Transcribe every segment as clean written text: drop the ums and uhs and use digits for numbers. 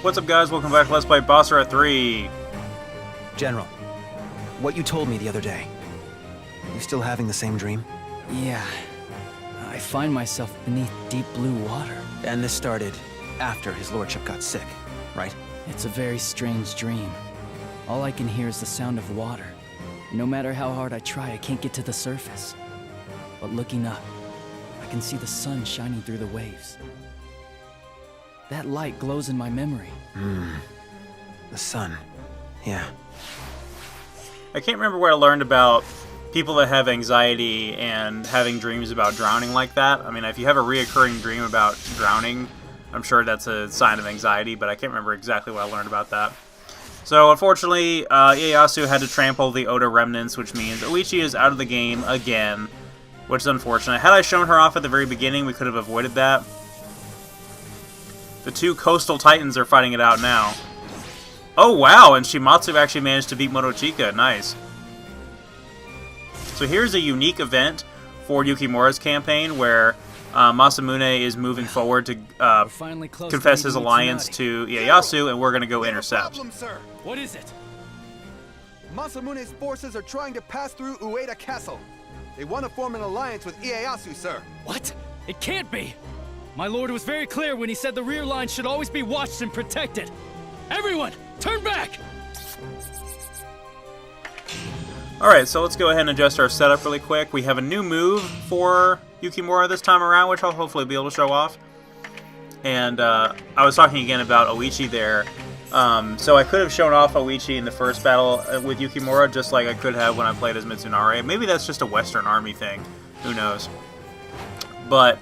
What's up, guys? Welcome back to Let's Play Basara 3. General, what you told me the other day. You still having the same dream? Yeah. I find myself beneath deep blue water. And this started after his lordship got sick, right? It's a very strange dream. All I can hear is the sound of water. No matter how hard I try, I can't get to the surface. But looking up, I can see the sun shining through the waves. That light glows in my memory. The sun. Yeah. I can't remember where I learned about people that have anxiety and having dreams about drowning like that. I mean, if you have a reoccurring dream about drowning, I'm sure that's a sign of anxiety, but I can't remember exactly what I learned about that. So, unfortunately, Ieyasu had to trample the Oda remnants, which means Oichi is out of the game again, which is unfortunate. Had I shown her off at the very beginning, we could have avoided that. The two coastal titans are fighting it out now. Oh, wow, and Shimatsu actually managed to beat Motochika. Nice. So here's a unique event for Yukimura's campaign where Masamune is moving forward to confess his alliance to Ieyasu, and we're going to go intercept. Problem, sir. What is it? Masamune's forces are trying to pass through Ueda Castle. They want to form an alliance with Ieyasu, sir. What? It can't be! My lord was very clear when he said the rear line should always be watched and protected. Everyone, turn back! Alright, so let's go ahead and adjust our setup really quick. We have a new move for Yukimura this time around, which I'll hopefully be able to show off. And I was talking again about Oichi there. So I could have shown off Oichi in the first battle with Yukimura, just like I could have when I played as Mitsunari. Maybe that's just a Western Army thing. Who knows? But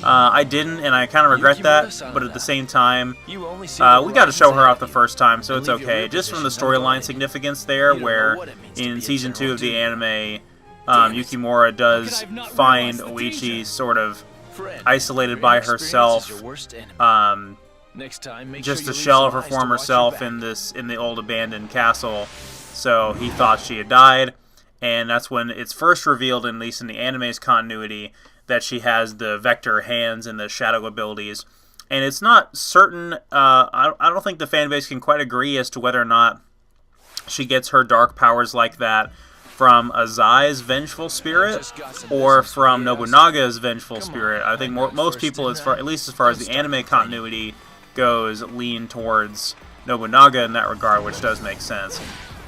I didn't, and I kind of regret that, but at the same time, we got to show her off the first time, so it's okay. Just from the storyline significance there, where in Season 2 of the anime, Yukimura does find Oichi sort of isolated by herself, just a shell of her former self in the old abandoned castle, so he thought she had died, and that's when it's first revealed, at least in the anime's continuity, that she has the vector hands and the shadow abilities. And it's not certain, I don't think the fanbase can quite agree as to whether or not she gets her dark powers like that from Azai's vengeful spirit or from Nobunaga's vengeful spirit. I think most people, at least as far as the anime continuity goes, lean towards Nobunaga in that regard, which does make sense.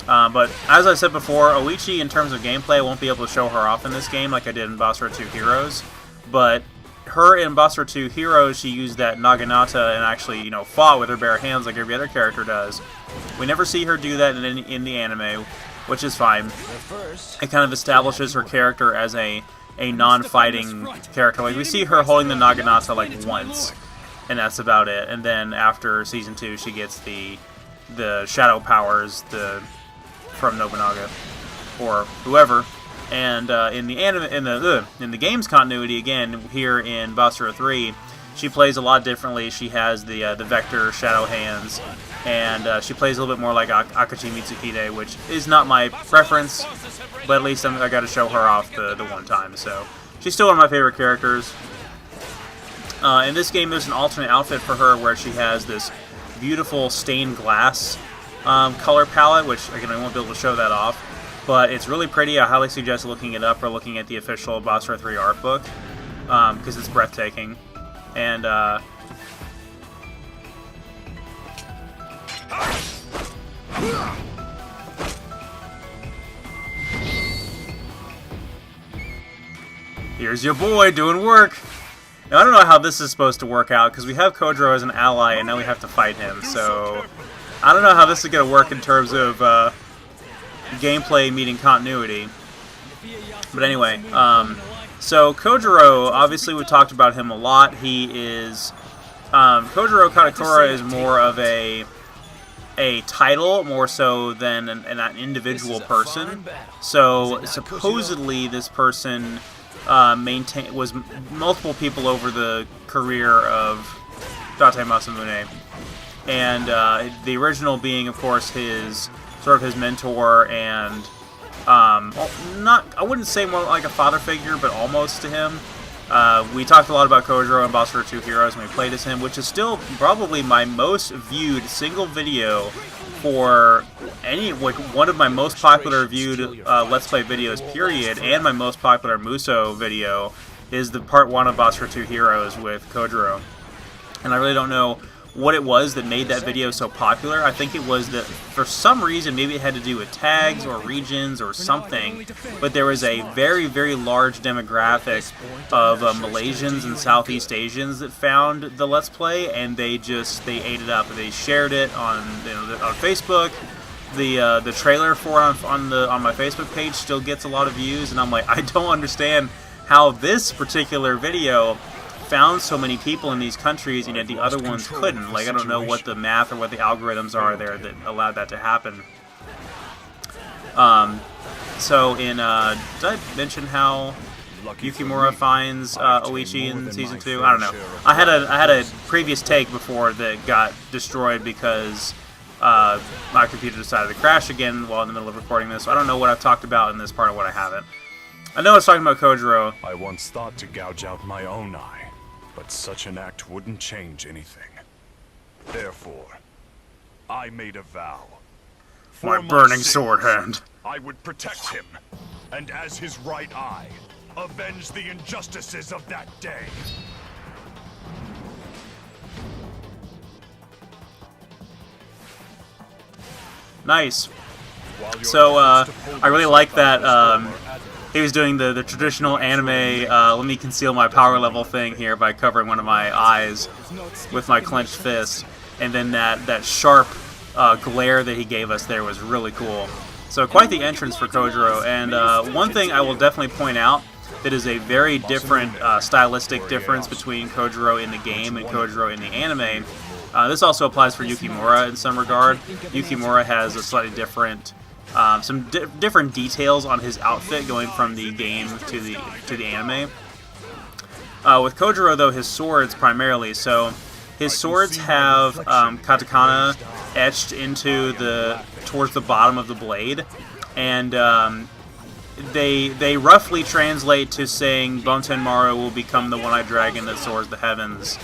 But as I said before, Oichi, in terms of gameplay, I won't be able to show her off in this game like I did in Basara 2 Heroes. But her in Basara 2 Heroes, she used that Naginata and actually, fought with her bare hands like every other character does. We never see her do that in the anime, which is fine. It kind of establishes her character as a non-fighting character. Like, we see her holding the Naginata like once, and that's about it. And then after Season 2, she gets the shadow powers, from Nobunaga or whoever, and in the game's continuity, again here in Basara 3, she plays a lot differently. She has the vector shadow hands, and she plays a little bit more like Akachi Mitsuhide, which is not my preference, but at least I got to show her off the one time. So she's still one of my favorite characters. In this game, there's an alternate outfit for her where she has this beautiful stained glass color palette, which again I won't be able to show that off, but it's really pretty. I highly suggest looking it up or looking at the official Basara 3 art book, because it's breathtaking. And here's your boy doing work. Now, I don't know how this is supposed to work out, because we have Kojuro as an ally, and now we have to fight him, so I don't know how this is going to work in terms of gameplay meeting continuity. But anyway, so Kojuro, obviously we talked about him a lot. He is... Kojuro Katakura is more of a title, more so than an individual person. So, supposedly this person was multiple people over the career of Date Masamune. And the original being, of course, his mentor and I wouldn't say more like a father figure, but almost to him. We talked a lot about Kojuro and Basara 2 Heroes when we played as him, which is still probably my most viewed single video for one of my most popular viewed Let's Play videos, period, and my most popular Muso video is the part 1 of Basara 2 Heroes with Kojuro. And I really don't know what it was that made that video so popular. I think it was that for some reason, maybe it had to do with tags or regions or something, but there was a very, very large demographic of Malaysians and Southeast Asians that found the Let's Play, and they ate it up. They shared it on Facebook. The trailer for it on my Facebook page still gets a lot of views, and I'm like, I don't understand how this particular video found so many people in these countries and yet the other ones couldn't. Like, I don't know what the math or what the algorithms are there that allowed that to happen. So did I mention how Yukimura finds Oichi in season 2? I don't know. I had a previous take before that got destroyed because my computer decided to crash again while in the middle of recording this. So I don't know what I've talked about in this part and what I haven't. I know I was talking about Kojuro. I once thought to gouge out my own eye, but such an act wouldn't change anything. Therefore, I made a vow. My burning sword hand. I would protect him, and as his right eye, avenge the injustices of that day. Nice. So, I really like that, he was doing the traditional anime, let me conceal my power level thing here by covering one of my eyes with my clenched fist. And then that sharp glare that he gave us there was really cool. So quite the entrance for Kojuro. And one thing I will definitely point out that is a very different stylistic difference between Kojuro in the game and Kojuro in the anime. This also applies for Yukimura in some regard. Yukimura has a slightly different... different details on his outfit going from the game to the anime. With Kojuro, though, his swords primarily. So his swords have katakana etched into towards the bottom of the blade, and they roughly translate to saying Bontenmaru will become the one-eyed dragon that soars the heavens,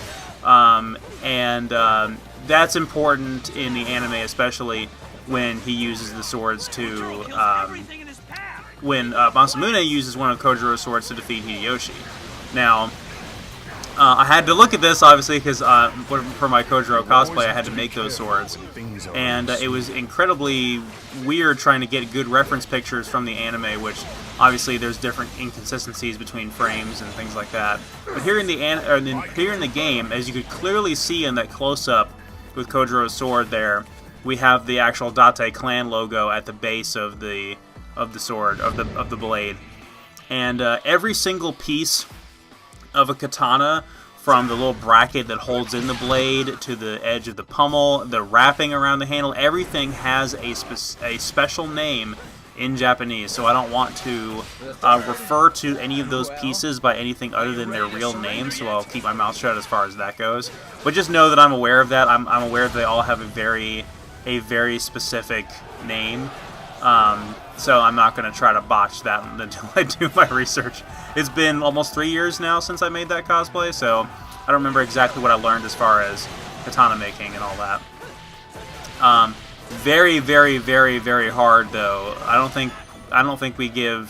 that's important in the anime, especially when he uses the swords to, when Masamune uses one of Kojuro's swords to defeat Hideyoshi. Now, I had to look at this, obviously, because for my Kojuro cosplay, I had to make those swords. And it was incredibly weird trying to get good reference pictures from the anime, which, obviously, there's different inconsistencies between frames and things like that. But here in the game, as you could clearly see in that close-up with Kojuro's sword there, we have the actual Date clan logo at the base of the sword, of the blade, and every single piece of a katana, from the little bracket that holds in the blade to the edge of the pommel, the wrapping around the handle, everything has a special name in Japanese. So I don't want to refer to any of those pieces by anything other than their real name. So I'll keep my mouth shut as far as that goes. But just know that I'm aware of that. I'm aware that they all have a very specific name, so I'm not going to try to botch that until I do my research. It's been almost 3 years now since I made that cosplay, so I don't remember exactly what I learned as far as katana making and all that. Very, very, very, very hard, though. I don't think we give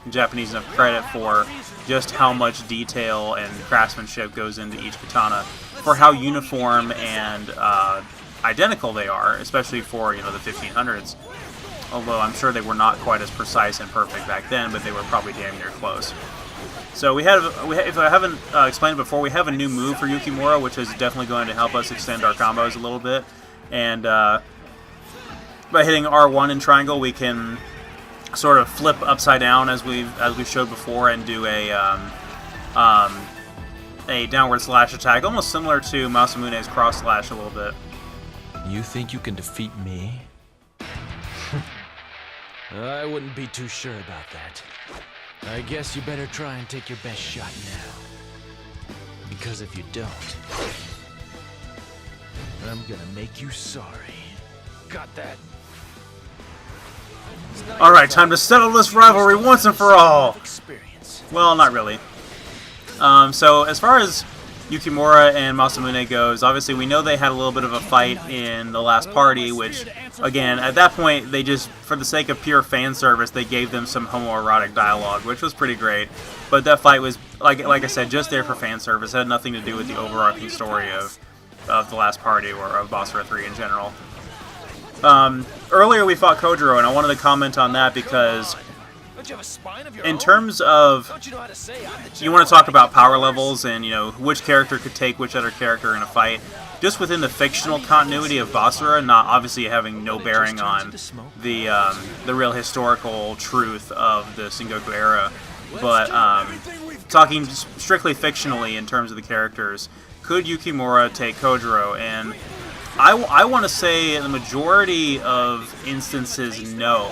Japanese enough credit for just how much detail and craftsmanship goes into each katana, for how uniform and identical they are, especially for, the 1500s. Although I'm sure they were not quite as precise and perfect back then, but they were probably damn near close. So if I haven't explained it before, we have a new move for Yukimura, which is definitely going to help us extend our combos a little bit. And by hitting R1 in triangle, we can sort of flip upside down as we showed before, and do a downward slash attack, almost similar to Masamune's cross slash a little bit. You think you can defeat me? I wouldn't be too sure about that. I guess you better try and take your best shot now. Because if you don't, I'm gonna make you sorry. Got that? Alright, time to settle this rivalry once and for all! Well, not really. So as far as Yukimura and Masamune goes, obviously we know they had a little bit of a fight in the last party, which, again, at that point, they just, for the sake of pure fan service, they gave them some homoerotic dialogue, which was pretty great. But that fight was, like I said, just there for fan service. It had nothing to do with the overarching story of the last party or of Basara 3 in general. Earlier we fought Kojuro, and I wanted to comment on that because in terms of, you want to talk about power levels and, you know, which character could take which other character in a fight, just within the fictional continuity of Basara, not obviously having no bearing on the real historical truth of the Sengoku era, but talking strictly fictionally in terms of the characters, could Yukimura take Kojuro? And I want to say in the majority of instances, no.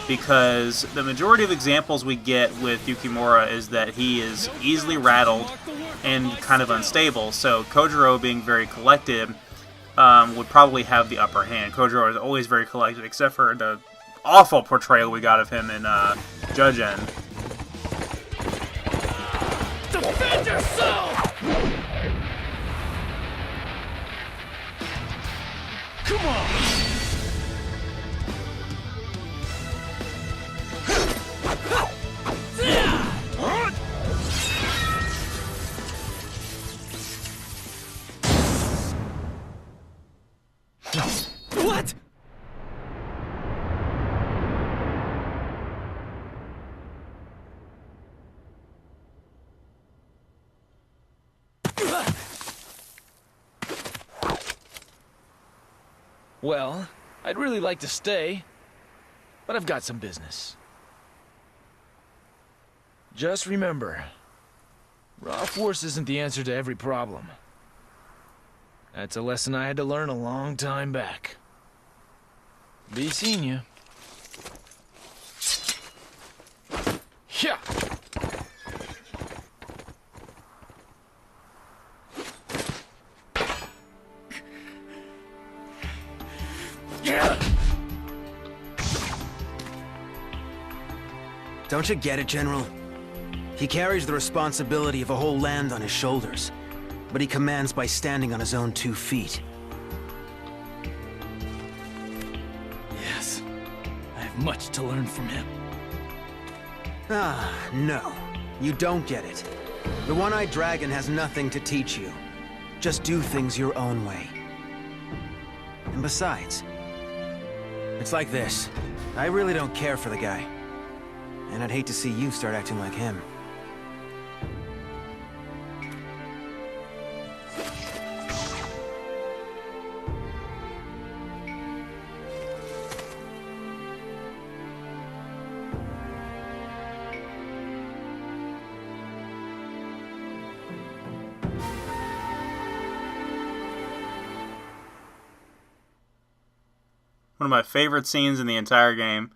Because the majority of examples we get with Yukimura is that he is easily rattled and kind of unstable. So Kojuro, being very collected, would probably have the upper hand. Kojuro is always very collected, except for the awful portrayal we got of him in Judge End. Defend yourself! Come on! What? Well, I'd really like to stay, but I've got some business. Just remember, raw force isn't the answer to every problem. That's a lesson I had to learn a long time back. Be seeing you. Yeah. Don't you get it, General? He carries the responsibility of a whole land on his shoulders, but he commands by standing on his own 2 feet. Yes. I have much to learn from him. Ah, no. You don't get it. The One-Eyed Dragon has nothing to teach you. Just do things your own way. And besides, it's like this. I really don't care for the guy. And I'd hate to see you start acting like him. One of my favorite scenes in the entire game.